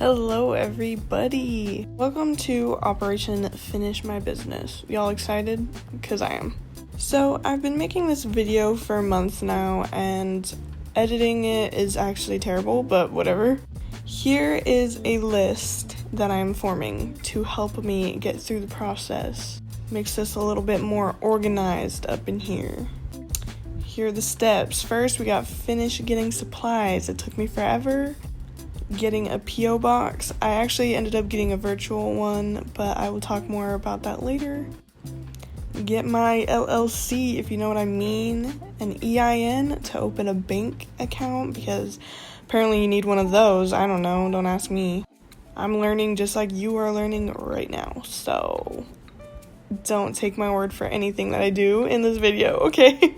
Hello everybody! Welcome to Operation Finish My Business. Y'all excited? Because I am. So I've been making this video for months now and editing it is actually terrible, but whatever. Here is a list that I'm forming to help me get through the process. Makes this a little bit more organized up in here. Here are the steps. First, we got finish getting supplies. It took me forever. Getting a P.O. box. I actually ended up getting a virtual one, but I will talk more about that later. Get my LLC, if you know what I mean, an EIN to open a bank account, because apparently you need one of those. I don't know, don't ask me. I'm learning just like you are learning right now, so don't take my word for anything that I do in this video, okay?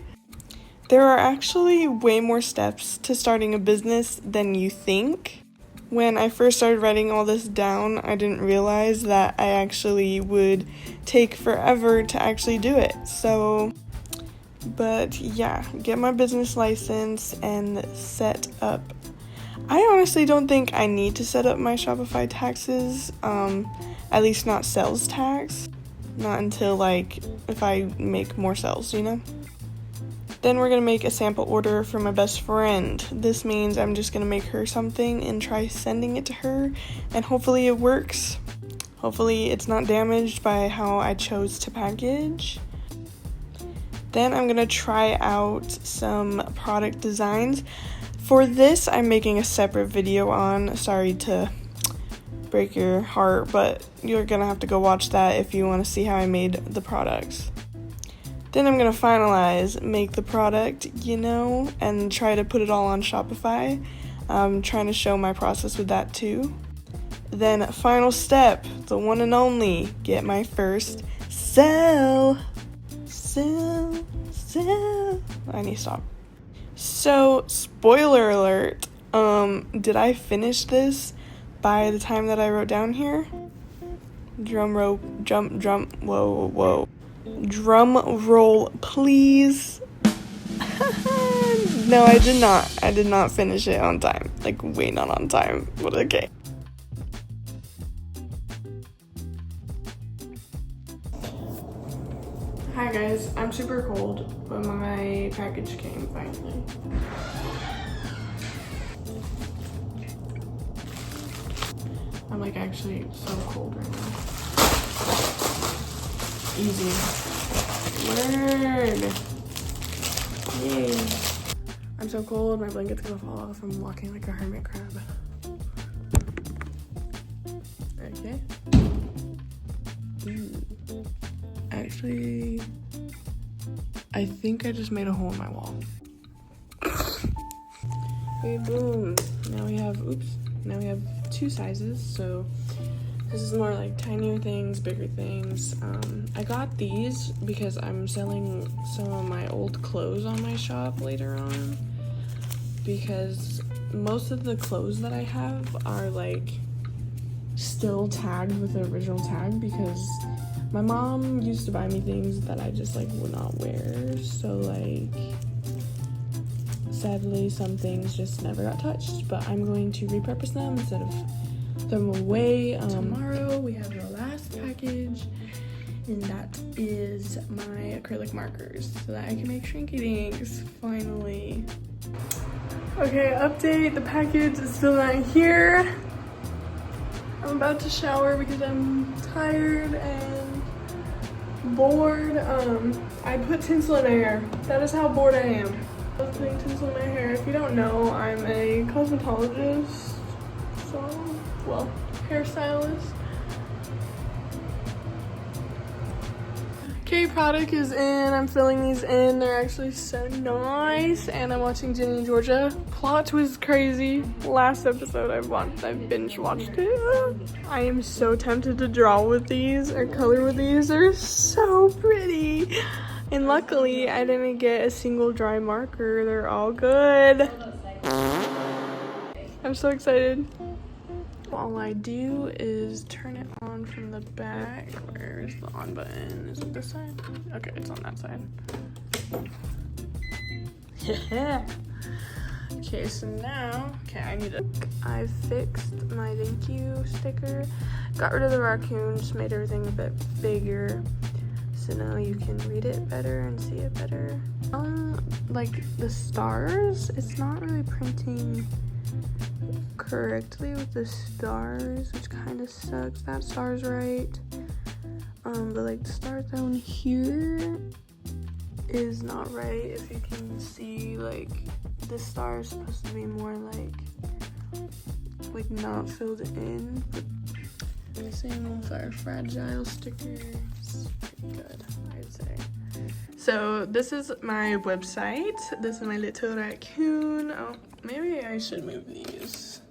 There are actually way more steps to starting a business than you think. When I first started writing all this down, I didn't realize that I actually would take forever to actually do it. But yeah, get my business license and set up. I honestly don't think I need to set up my Shopify taxes, at least not sales tax. Not until like if I make more sales, you know? Then we're going to make a sample order for my best friend. This means I'm just going to make her something and try sending it to her, and hopefully it works. Hopefully it's not damaged by how I chose to package. Then I'm going to try out some product designs. For this, I'm making a separate video on. Sorry to break your heart, but you're going to have to go watch that if you want to see how I made the products. Then I'm going to finalize, make the product, you know, and try to put it all on Shopify. I'm trying to show my process with that too. Then final step, the one and only, get my first sale. I need to stop. So, spoiler alert, did I finish this by the time that I wrote down here? Drum roll, whoa. Drum roll, please. No, I did not. I did not finish it on time. Like, way not on time. But okay. Hi guys, I'm super cold, but my package came finally. I'm like actually so cold right now. Easy. Word. Yay. I'm so cold, my blanket's gonna fall off. I'm walking like a hermit crab. Okay. Ooh. Actually, I think I just made a hole in my wall. Okay, boom. Now we have two sizes, so this is more like tinier things, bigger things. I got these because I'm selling some of my old clothes on my shop later on, because most of the clothes that I have are like still tagged with the original tag, because my mom used to buy me things that I just like would not wear, so like sadly some things just never got touched, but I'm going to repurpose them instead of throw them away. Tomorrow we have the last package, and that is my acrylic markers so that I can make shrink inks finally. Okay, update, the package is still not here. I'm about to shower because I'm tired and bored. I put tinsel in my hair. That is how bored I am. I was putting tinsel in my hair. If you don't know, I'm a cosmetologist, well, hairstylist. Okay, product is in. I'm filling these in. They're actually so nice. And I'm watching Ginny and Georgia. Plot twist crazy. Last episode I've binge watched it. I am so tempted to draw with these or color with these. They're so pretty. And luckily I didn't get a single dry marker. They're all good. I'm so excited. All I do is turn it on from the back. Where's the on button? Is it this side? Okay, it's on that side. Yeah. Okay, so now, I fixed my thank you sticker, got rid of the raccoon, just made everything a bit bigger, so now you can read it better and see it better. Like the stars, it's not really printing correctly with the stars, which kind of sucks. That star's right, but like the star down here is not right. If you can see, like the star is supposed to be more like not filled in, but same with our fragile stickers, pretty good, I'd say. So this is my website. This is my little raccoon. Oh, maybe I should move these.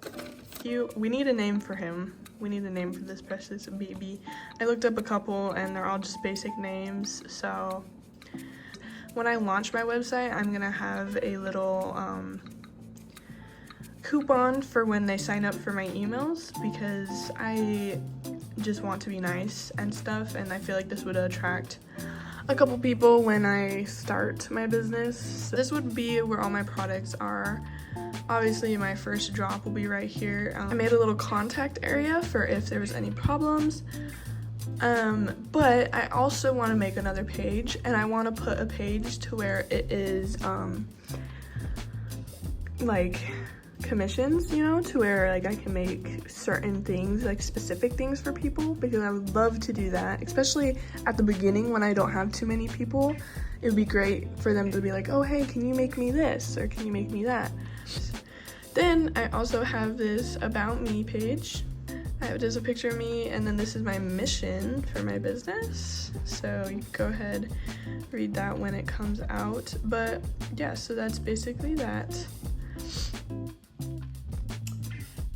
We need a name for him. We need a name for this precious baby. I looked up a couple and they're all just basic names. So when I launch my website, I'm gonna have a little coupon for when they sign up for my emails, because I just want to be nice and stuff, and I feel like this would attract a couple people when I start my business. So this would be where all my products are. Obviously my first drop will be right here. I made a little contact area for if there was any problems, but I also want to make another page, and I want to put a page to where it is like commissions, you know, to where like I can make certain things, like specific things for people, because I would love to do that, especially at the beginning when I don't have too many people. It would be great for them to be like, oh hey, can you make me this, or can you make me that? Then I also have this about me page. I have just a picture of me, and then this is my mission for my business, so you can go ahead, read that when it comes out. But yeah, so that's basically that.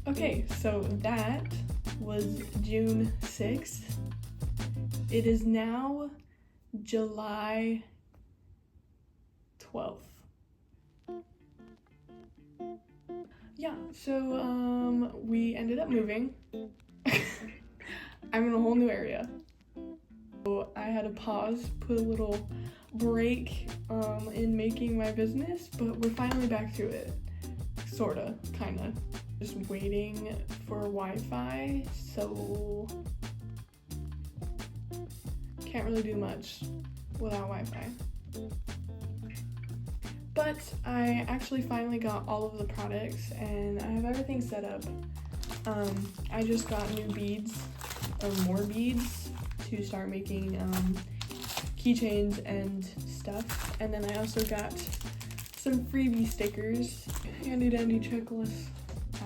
Okay, so that was June 6th. It is now July 12th. Yeah, so we ended up moving. I'm in a whole new area. So I had to pause, put a little break in making my business, but we're finally back to it. Sorta, kinda. Just waiting for Wi-Fi, so can't really do much without Wi-Fi. But I actually finally got all of the products and I have everything set up. I just got new beads, or more beads, to start making keychains and stuff. And then I also got some freebie stickers. Handy dandy checklist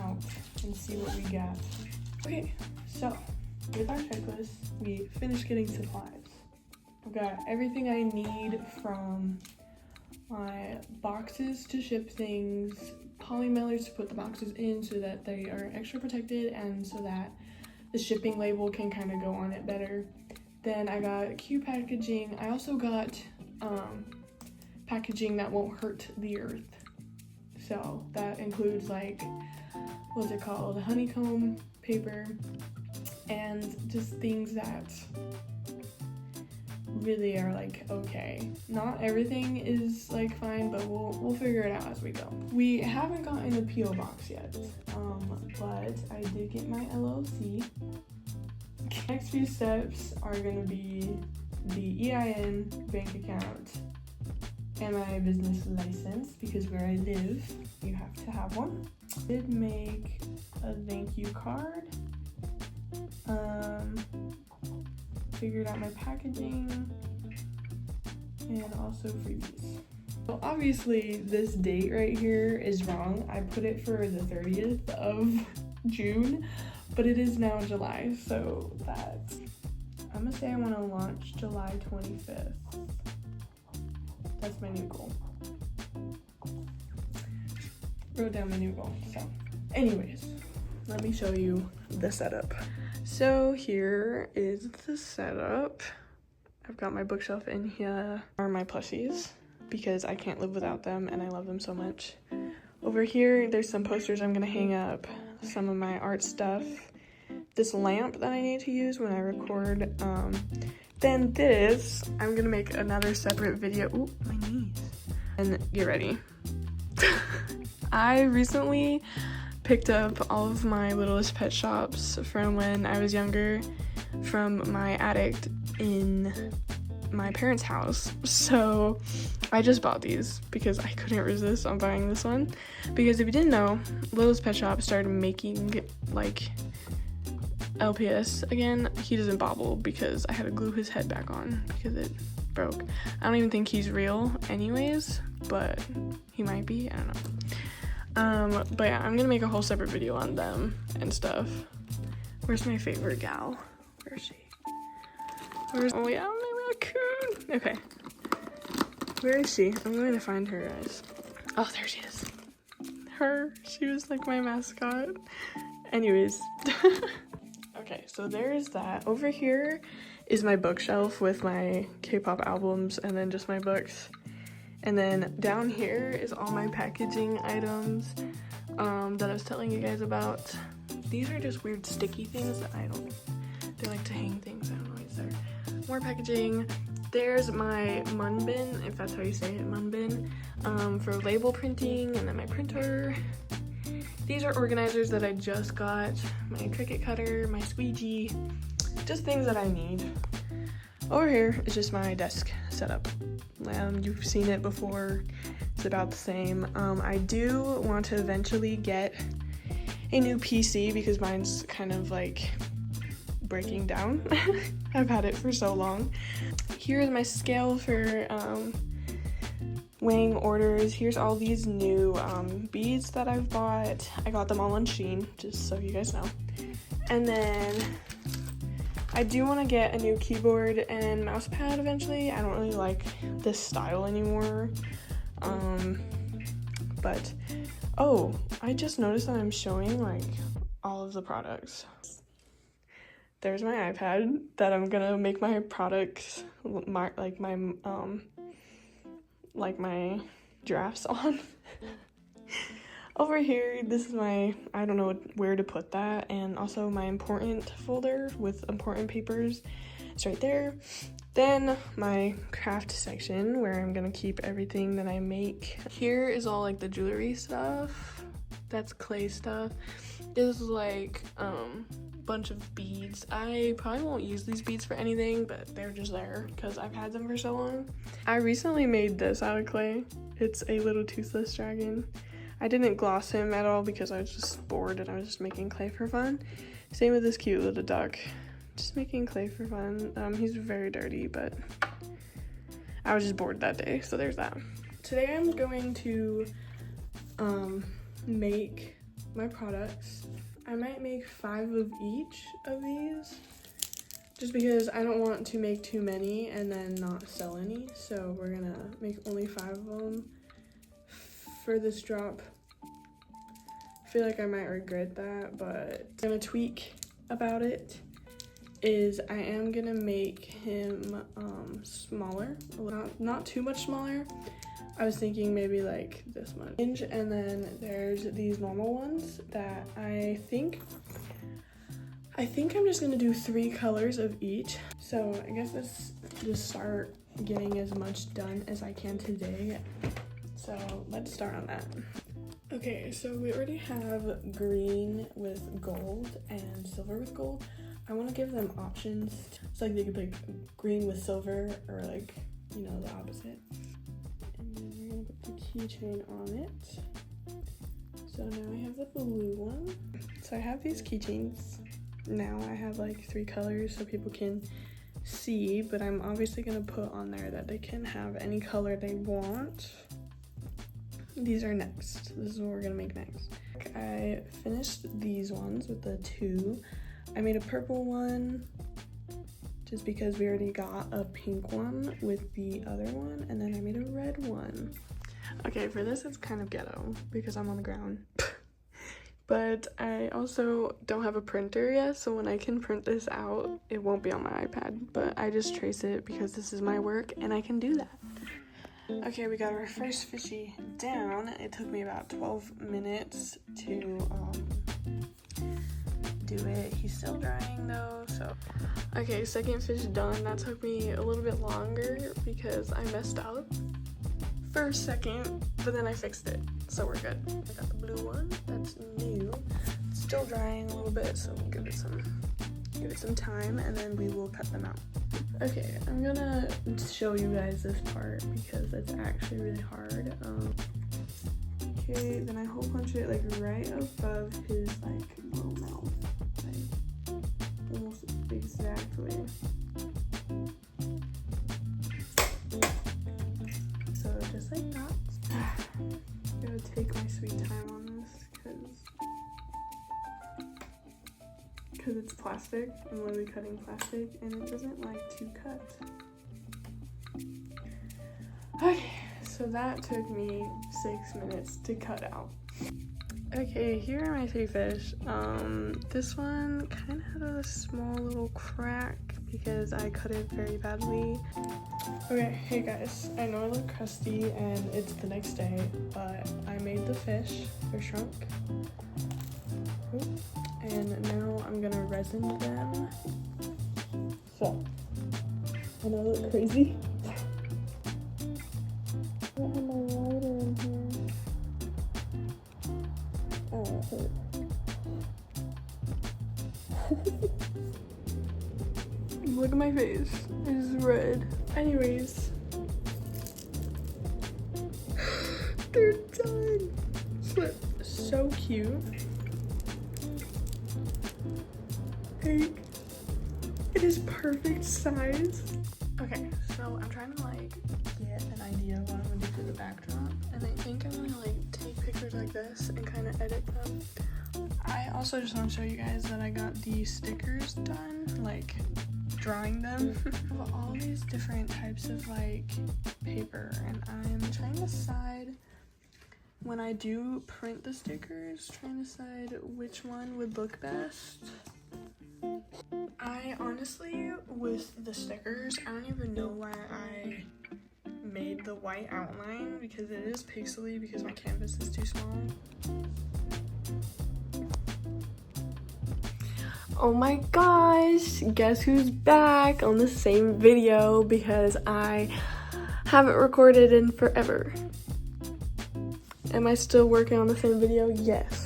out and see what we got. Okay, so with our checklist, we finished getting supplies. I've got everything I need, from my boxes to ship things, poly mailers to put the boxes in so that they are extra protected and so that the shipping label can kind of go on it better. Then I got Q packaging. I also got packaging that won't hurt the earth. So that includes like, what's it called, honeycomb paper, and just things that really are like okay. Not everything is like fine, but we'll figure it out as we go. We haven't gotten a PO box yet, but I did get my LLC. Next few steps are gonna be the EIN, bank account, and my business license, because where I live, you have to have one. I did make a thank you card. Figured out my packaging, and also freebies. So obviously this date right here is wrong. I put it for the 30th of June, but it is now July, so that's, I'm gonna say I want to launch July 25th. That's my new goal. Wrote down my new goal. So anyways, let me show you the setup. So here is the setup. I've got my bookshelf in here. Are my plushies, because I can't live without them and I love them so much. Over here, there's some posters I'm gonna hang up, some of my art stuff, this lamp that I need to use when I record. Then this, I'm gonna make another separate video. Ooh, my knees. And get ready. I recently picked up all of my Littlest Pet Shops from when I was younger from my attic in my parents' house. So I just bought these because I couldn't resist on buying this one. Because if you didn't know, Littlest Pet Shop started making like LPS again. He doesn't bobble because I had to glue his head back on because it broke. I don't even think he's real anyways, but he might be, I don't know. But yeah, I'm gonna make a whole separate video on them and stuff. Where's my favorite gal? Where is she? Oh yeah, my raccoon. Okay. Where is she? I'm going to find her, guys. Oh, there she is. She was like my mascot. Anyways. Okay, so there's that. Over here is my bookshelf with my K-pop albums and then just my books. And then down here is all my packaging items that I was telling you guys about. These are just weird sticky things that they like to hang things. I don't know why it's there. More packaging. There's my mun bin, if that's how you say it, mun bin, for label printing, and then my printer. These are organizers that I just got. My Cricut cutter, my squeegee, just things that I need. Over here is just my desk setup. You've seen it before. It's about the same. I do want to eventually get a new PC because mine's kind of like breaking down. I've had it for so long. Here's my scale for weighing orders. Here's all these new beads that I've bought. I got them all on Shein, just so you guys know. And then I do want to get a new keyboard and mouse pad eventually. I don't really like this style anymore. But, oh, I just noticed that I'm showing like all of the products. There's my iPad that I'm gonna make my products, my drafts on. Over here, this is my, I don't know where to put that, and also my important folder with important papers. It's right there. Then my craft section where I'm gonna keep everything that I make. Here is all like the jewelry stuff. That's clay stuff. This is like bunch of beads. I probably won't use these beads for anything, but they're just there because I've had them for so long. I recently made this out of clay. It's a little toothless dragon. I didn't gloss him at all because I was just bored and I was just making clay for fun. Same with this cute little duck. Just making clay for fun. He's very dirty, but I was just bored that day, so there's that. Today I'm going to make my products. I might make 5 of each of these just because I don't want to make too many and then not sell any. So we're gonna make only 5 of them for this drop. I feel like I might regret that, but I'm gonna tweak about it is I am gonna make him smaller, not too much smaller. I was thinking maybe like this much. And then there's these normal ones that I think I'm just gonna do 3 colors of each. So I guess let's just start getting as much done as I can today. So let's start on that. Okay, so we already have green with gold and silver with gold. I want to give them options. It's like they could pick green with silver or like, you know, the opposite. And then we're gonna put the keychain on it. So now I have the blue one. So I have these keychains. Now I have like 3 colors so people can see, but I'm obviously gonna put on there that they can have any color they want. These are next. This is what we're gonna make next. I finished these ones with the 2. I made a purple one just because we already got a pink one with the other one, and then I made a red one. Okay, for this it's kind of ghetto because I'm on the ground. But I also don't have a printer yet, so when I can print this out, it won't be on my iPad, but I just trace it because this is my work and I can do that. Okay, we got our first fishy down. It took me about 12 minutes to do it. He's still drying though, so. Okay, second fish done. That took me a little bit longer because I messed up for a second, but then I fixed it. so we're good. I got the blue one, that's new. It's still drying a little bit, so we'll give it some time, and then we will cut them out. Okay, I'm gonna show you guys this part because it's actually really hard. Okay, then I hole punch it like right above his like little mouth, like almost exactly. So just like that. I'm gonna take my sweet time on this because it's plastic. I'm literally cutting plastic and it doesn't like to cut. Okay, so that took me 6 minutes to cut out. Okay, here are my 3 fish. This one kind of had a small little crack because I cut it very badly. Okay, hey guys, I know I look crusty and it's the next day, but I made the fish. They're shrunk. And now I'm gonna resin them. So, I know I look crazy. I don't have my lighter in here. Oh, it hurt. Look at my face. It's red. Anyways. They're done. So cute. Like, it is perfect size. Okay, so I'm trying to like get an idea of what I'm gonna do for the backdrop, and I think I'm gonna like take pictures like this and kind of edit them. I also just want to show you guys that I got these stickers done, like drawing them. I have all these different types of like paper, and I'm trying to decide when I do print the stickers, trying to decide which one would look best. I honestly, with the stickers, I don't even know why I made the white outline because it is pixely because my canvas is too small. Oh my gosh, guess who's back on the same video because I haven't recorded in forever. Am I still working on the same video? Yes.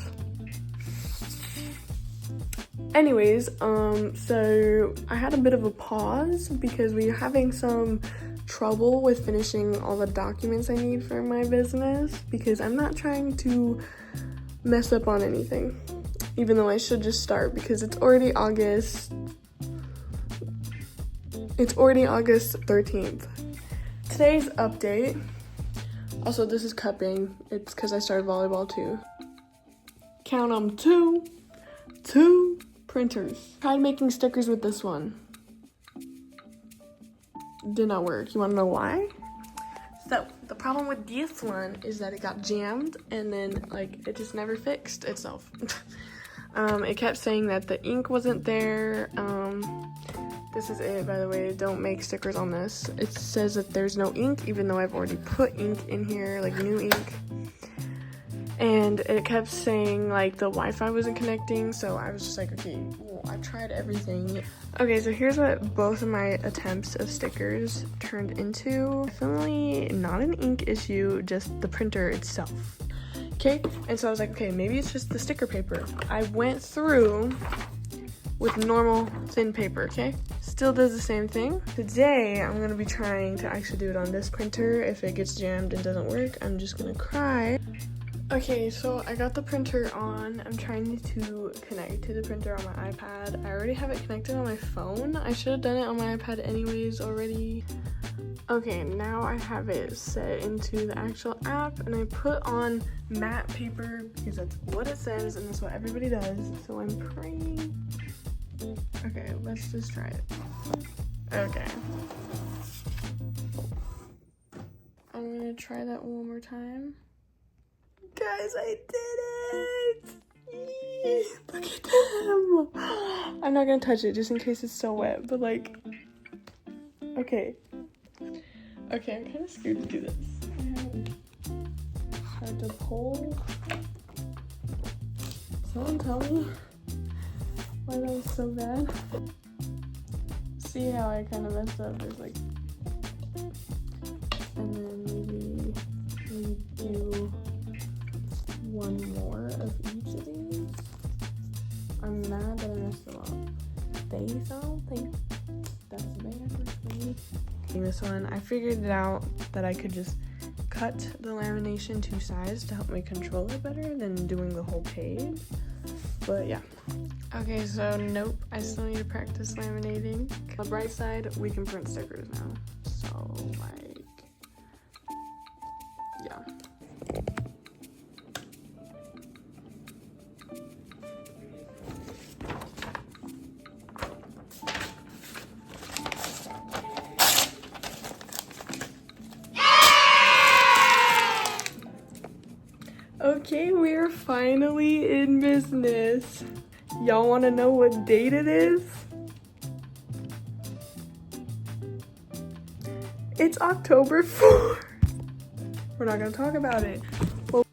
Anyways, so I had a bit of a pause because we were having some trouble with finishing all the documents I need for my business because I'm not trying to mess up on anything, even though I should just start because it's already August 13th. Today's update, also this is cupping, it's because I started volleyball too. Count them, two printers. Tried making stickers with this one. Did not work. You want to know why? So the problem with this one is that it got jammed and then like it just never fixed itself. It kept saying that the ink wasn't there. This is it, by the way. Don't make stickers on this. It says that there's no ink even though I've already put ink in here, like new ink. And it kept saying like the Wi-Fi wasn't connecting, so I was just like, okay, well, I tried everything. Okay, so here's what both of my attempts of stickers turned into. Definitely not an ink issue, just the printer itself. Okay, and so I was like, okay, maybe it's just the sticker paper. I went through with normal thin paper, okay? Still does the same thing. Today, I'm gonna be trying to actually do it on this printer. If it gets jammed and doesn't work, I'm just gonna cry. Okay, so I got the printer on. I'm trying to connect to the printer on my iPad. I already have it connected on my phone. I should have done it on my iPad anyways already. Okay, now I have it set into the actual app and I put on matte paper because that's what it says and that's what everybody does. So I'm praying. Okay, let's just try it. Okay. I'm gonna try that one more time. Guys, I did it! Look at them! I'm not gonna touch it just in case it's still wet, but like, okay. Okay, I'm kind of scared to do this. I have to pull. Someone tell me why that was so bad. See how I kind of messed up? There's like, and then maybe do one more of each of these. I'm mad that I messed them up. Base, I don't think that's bad. This one, I figured it out that I could just cut the lamination to size to help me control it better than doing the whole page. But yeah. Okay, so nope, I still need to practice laminating. On the bright side, we can print stickers now. So like, yeah. Okay, we're finally in business. Y'all want to know what date it is? It's October 4th. We're not going to talk about it. Well,